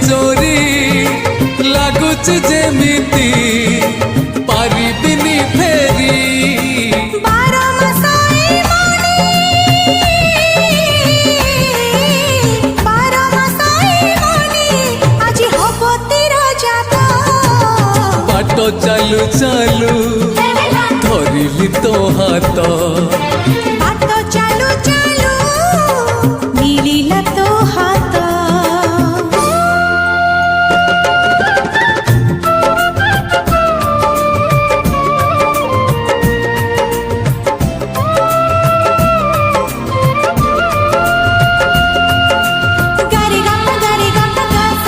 चोरी लागुच जेमिति पारिबिनी फेरी बाट चालू चालू धरिली तो हाथ